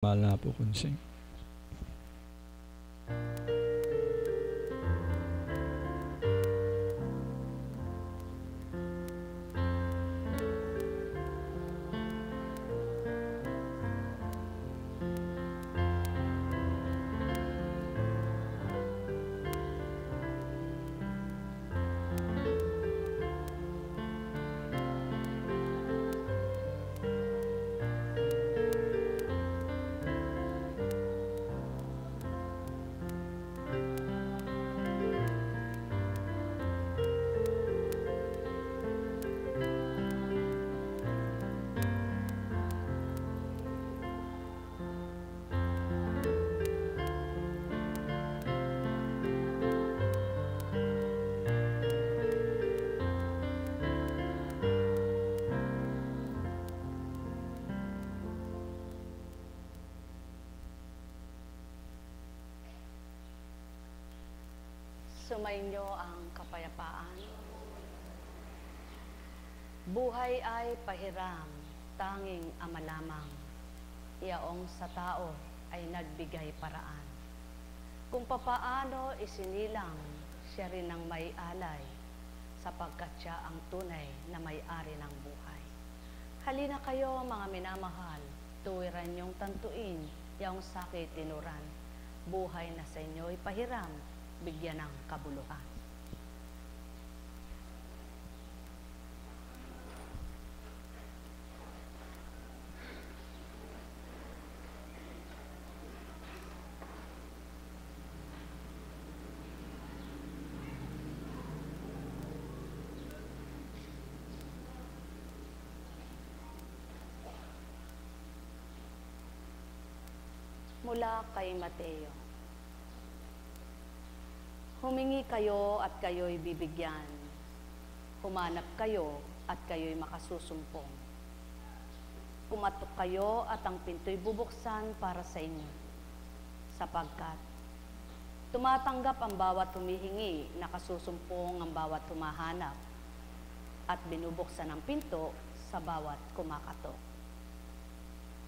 Mahal na po, Kunsing. Sumainyo ang kapayapaan. Buhay ay pahiram, tanging Ama lamang. Iyaong sa tao ay nagbigay paraan. Kung papaano isinilang, siya rin ang may alay, sapagkat siya ang tunay na may-ari ng buhay. Halina kayo mga minamahal, tuwiran niyong tantuin, yaong sakit tinuran. Buhay na sa inyo'y pahiram, bigyan ng kabuluhan. Mula kay Mateo. Humingi kayo at kayo'y bibigyan. Humanap kayo at kayo'y makasusumpong. Kumatok kayo at ang pinto'y bubuksan para sa inyo. Sapagkat tumatanggap ang bawat humihingi, nakasusumpong ang bawat humahanap, at binubuksan ang pinto sa bawat kumakatok.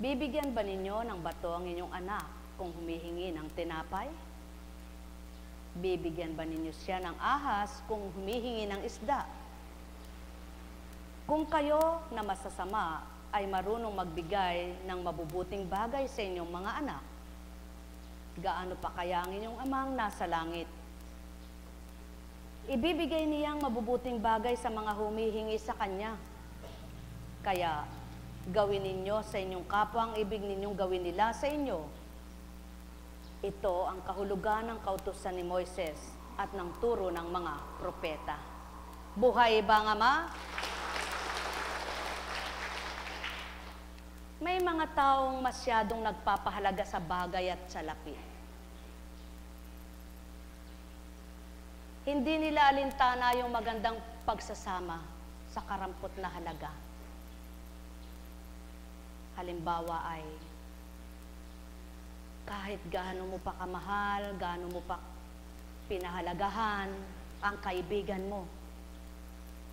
Bibigyan ba ninyo ng bato ang inyong anak kung humihingi ng tinapay? Bibigyan ba ninyo siya ng ahas kung humihingi ng isda? Kung kayo na masasama ay marunong magbigay ng mabubuting bagay sa inyong mga anak, gaano pa kaya ang inyong amang nasa langit? Ibibigay niyang mabubuting bagay sa mga humihingi sa kanya. Kaya gawin ninyo sa inyong kapwa ang ibig ninyong gawin nila sa inyo. Ito ang kahulugan ng kautusan ni Moises at ng turo ng mga propeta. Buhay ba ang Ama? May mga taong masyadong nagpapahalaga sa bagay at salapi. Hindi nila alintana yung magandang pagsasama sa karampot na halaga. Halimbawa ay kahit gaano mo pa kamahal, gaano mo pa pinahalagahan ang kaibigan mo,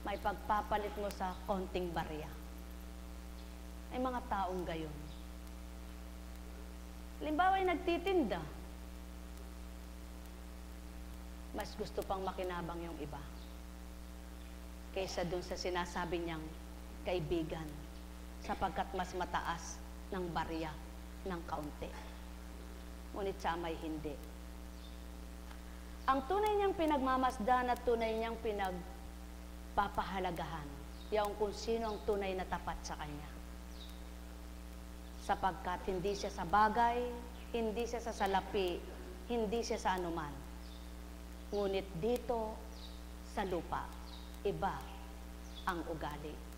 may pagpapalit mo sa konting barya. Ay mga taong gayon. Halimbawa ay nagtitinda, mas gusto pang makinabang yung iba kaysa dun sa sinasabi niyang kaibigan, sapagkat mas mataas ng barya ng kaunti. Ngunit sa Ama'y hindi. Ang tunay niyang pinagmamasdan at tunay niyang pinagpapahalagahan, yaong kung sino ang tunay na tapat sa Kanya. Sapagkat hindi siya sa bagay, hindi siya sa salapi, hindi siya sa anuman. Ngunit dito sa lupa, iba ang ugali.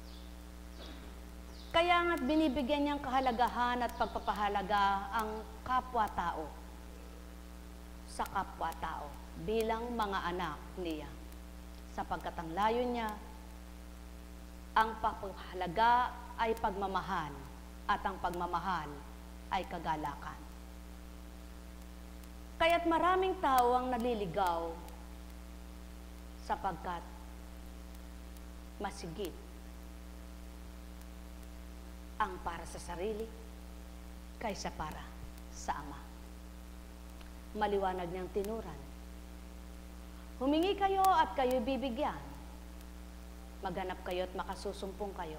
Kaya nga't binibigyan niyang kahalagahan at pagpapahalaga ang kapwa-tao sa kapwa-tao bilang mga anak niya. Sapagkat ang layo niya, ang pagpapahalaga ay pagmamahal at ang pagmamahal ay kagalakan. Kaya't maraming tao ang naliligaw sapagkat masigit ang para sa sarili kaysa para sa Ama. Maliwanag niyang tinuran. Humingi kayo at kayo bibigyan. Maghanap kayo at makasusumpong kayo.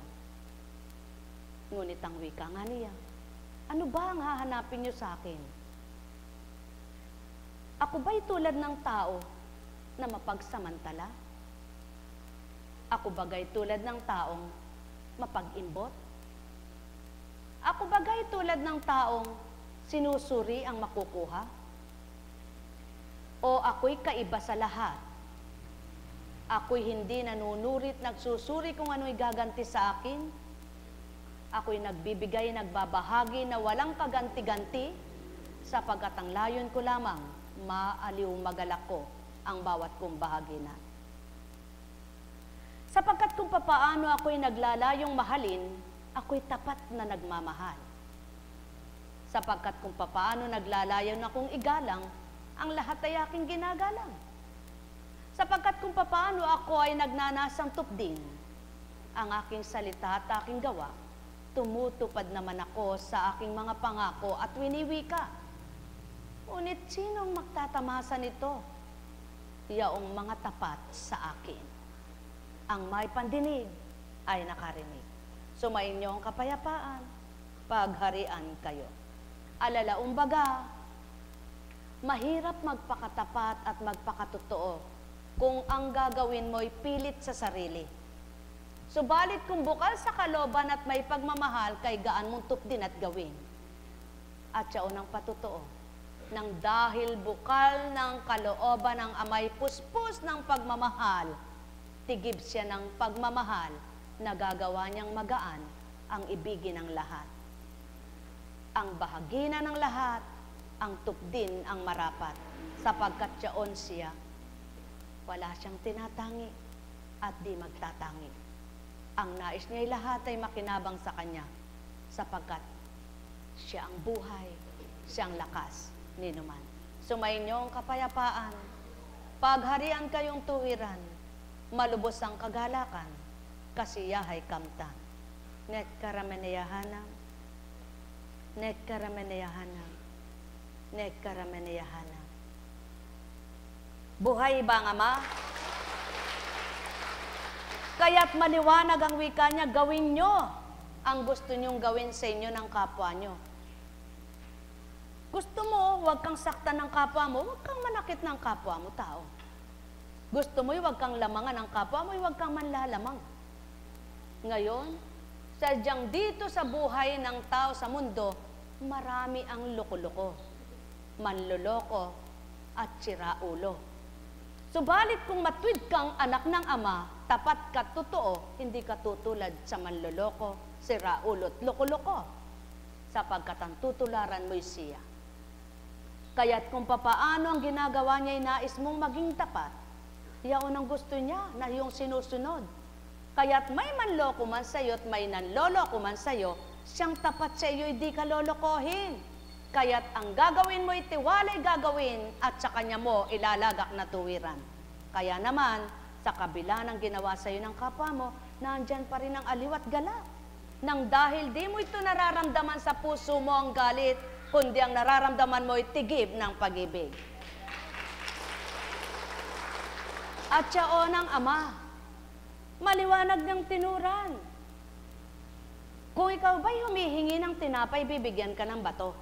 Ngunit ang wika nga niya, ano ba ang hahanapin niyo sa akin? Ako ba'y tulad ng tao na mapagsamantala? Ako bagay tulad ng taong mapag-imbot? Ako bagay tulad ng taong sinusuri ang makukuha? O ako'y kaiba sa lahat? Ako'y hindi nanunurit, nagsusuri kung ano'y gaganti sa akin? Ako'y nagbibigay, nagbabahagi na walang kaganti-ganti, sapagkat ang layon ko lamang, maaliw magalak ko ang bawat kong bahagina. Sapagkat kung papaano ako'y naglalayong mahalin, ako'y tapat na nagmamahal. Sapagkat kung papaano naglalayo na kung igalang, ang lahat ay aking ginagalang. Sapagkat kung papaano ako ay nagnanasang tupdin, ang aking salita at aking gawa, tumutupad naman ako sa aking mga pangako at winiwika. Ngunit sinong magtatamasa nito? Yaong mga tapat sa akin. Ang may pandinig ay nakarinig. Sumainyo ang kapayapaan, pagharian kayo. Alalaong baga, mahirap magpakatapat at magpakatotoo kung ang gagawin mo'y pilit sa sarili. Subalit kung bukal sa kaloban at may pagmamahal, kay gaan mong tupdin at gawin. At siya unang patotoo, nang dahil bukal ng kalooban ng amay puspos ng pagmamahal, tigib siya ng pagmamahal, nagagawa niyang magaan ang ibigin ng lahat. Ang bahagina ng lahat, ang tupdin ang marapat, sapagkat siyaon siya, wala siyang tinatangi at di magtatangi. Ang nais niya'y lahat ay makinabang sa kanya, sapagkat siya ang buhay, siyang lakas ni numan. Sumainyo ang kapayapaan, pagharian kayong tuwiran, malubos ang kagalakan, kasiyahay kamtan. Net karameneyahanam, net karameneyahanam, net karameneyahanam. Buhay ba ang Ama? Kaya't maliwanag ang wika niya, gawin nyo ang gusto nyong gawin sa inyo ng kapwa nyo. Gusto mo, huwag kang saktan ng kapwa mo, huwag kang manakit ng kapwa mo, tao. Gusto mo, huwag kang lamangan ng kapwa mo, huwag kang manlalamang. Ngayon, sadyang dito sa buhay ng tao sa mundo, marami ang loko-loko, manloloko at siraulo. Subalit kung matwid kang anak ng Ama, tapat ka totoo, hindi ka tutulad sa manloloko, siraulo at loko-loko, sapagkat ang tutularan mo'y siya. Kaya't kung papaano ang ginagawa niya ay nais mong maging tapat, yaon ang gusto niya na iyong sinusunod. Kaya't may manloko man sa iyo at may nanloloko man sa iyo, siyang tapat sa iyo, hindi ka lolokohin. Kaya't ang gagawin mo, itiwalay gagawin at sa kanya mo ilalagak na tuwiran. Kaya naman, sa kabila ng ginawa sa iyo ng kapwa mo, nandyan pa rin ang aliw at galak. Nang dahil di mo ito nararamdaman sa puso mo ang galit, kundi ang nararamdaman mo ay tigib ng pag-ibig. At siya ng Ama, maliwanag ng tinuran. Kung ikaw ba'y humihingi ng tinapay, bibigyan ka ng bato.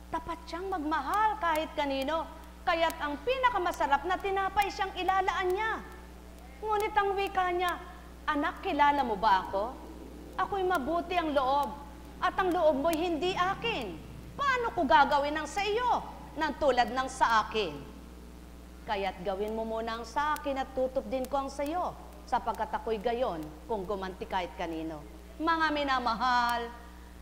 Tapat siyang magmahal kahit kanino, kaya't ang pinakamasarap na tinapay siyang ilalaan niya. Ngunit ang wika niya, anak, kilala mo ba ako? Ako'y mabuti ang loob, at ang loob mo'y hindi akin. Paano ko gagawin ang sa iyo, nang tulad ng sa akin? Kaya't gawin mo muna ang sa akin at tutup din ko ang sa iyo, sapagkat ako'y gayon kung gumanti kahit kanino. Mga minamahal,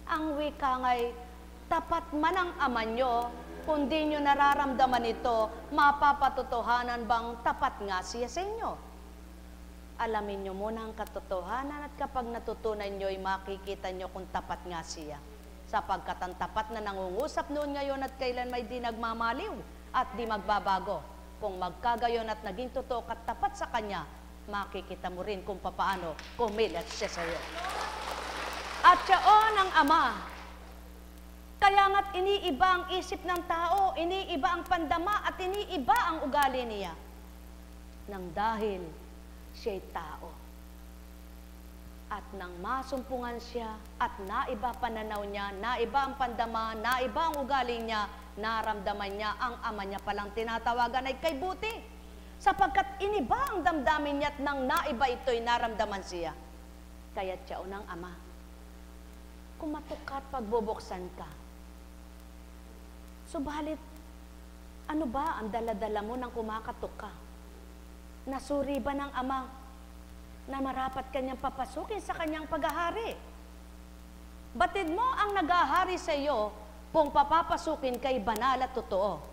ang wika nga'y, tapat man ang Ama nyo, kung di nyo nararamdaman ito, mapapatotohanan bang tapat nga siya sa inyo? Alamin nyo muna ang katotohanan at kapag natutunan nyo, makikita nyo kung tapat nga siya. Sapagkat ang tapat na nangungusap noon ngayon at kailan may di nagmamaliw at di magbabago. Kung magkagayon at naging totoo at tapat sa Kanya, makikita mo rin kung papaano kumilat siya sa iyo. At siya ang Ama, Kaya nga't iniiba ang isip ng tao, iniiba ang pandama at iniiba ang ugali niya. Nang dahil siya'y tao. At nang masumpungan siya at naiba pananaw niya, naiba ang pandama, naiba ang ugali niya, naramdaman niya ang ama niya palang tinatawagan ay kay buti. Sapagkat iniba ang damdamin niya at nang naiba ito'y naramdaman siya. Kaya't siya unang ama. Kumatok ka at pagbubuksan ka. Subalit, ano ba ang daladala mo nang kumakatok ka? Nasuri ba ng ama na marapat kanyang papasukin sa kanyang paghahari? Batid mo ang naghahari sa iyo kung papapasukin kay banal at totoo.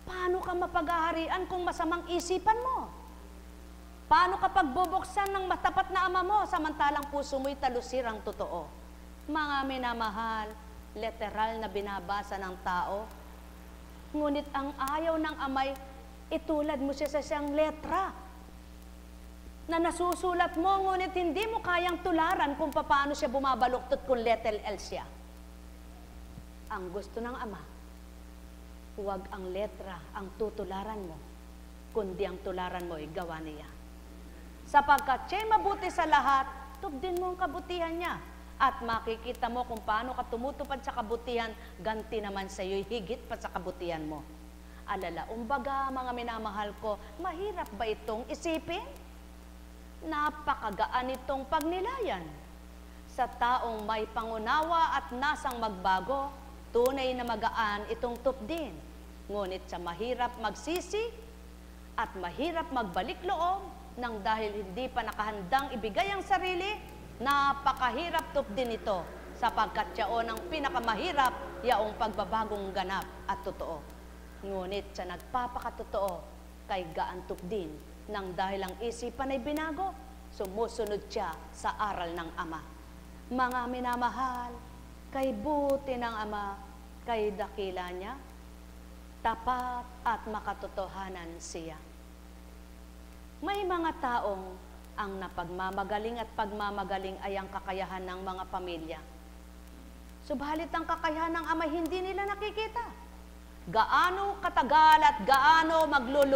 Paano ka mapaghaharian kung masamang isipan mo? Paano kapag bubuksan ng matapat na ama mo samantalang puso mo'y talusirang totoo? Mga minamahal, literal na binabasa ng tao, ngunit ang ayaw ng amay, itulad mo siya sa siyang letra na nasusulat mo, ngunit hindi mo kayang tularan kung paano siya bumabaluktot kung letter L siya. Ang gusto ng ama, huwag ang letra ang tutularan mo, kundi ang tularan mo ay gawa niya. Sapagkat siya'y mabuti sa lahat, tubdin mo ang kabutihan niya. At makikita mo kung paano ka tumutupad sa kabutihan, ganti naman sa iyo'y higit pa sa kabutihan mo. Alala, umbaga mga minamahal ko, mahirap ba itong isipin? Napakagaan itong pagnilayan. Sa taong may pangunawa at nasang magbago, tunay na magaan itong tupdin. Ngunit sa mahirap magsisi at mahirap magbalik loob, nang dahil hindi pa nakahandang ibigay ang sarili, napakahirap tupdin ito, sapagkat yaon ang pinakamahirap, yaong pagbabagong ganap at totoo. Ngunit sa nagpapakatotoo, kay gaan tupdin, nang dahil ang isipan ay binago, sumusunod siya sa aral ng ama. Mga minamahal, kay buti ng ama, kay dakila niya, tapat at makatotohanan siya. May mga taong ang napagmamagaling at pagmamagaling ay ang kakayahan ng mga pamilya. Subalit ang kakayahan ng ama hindi nila nakikita. Gaano katagal at gaano maglulu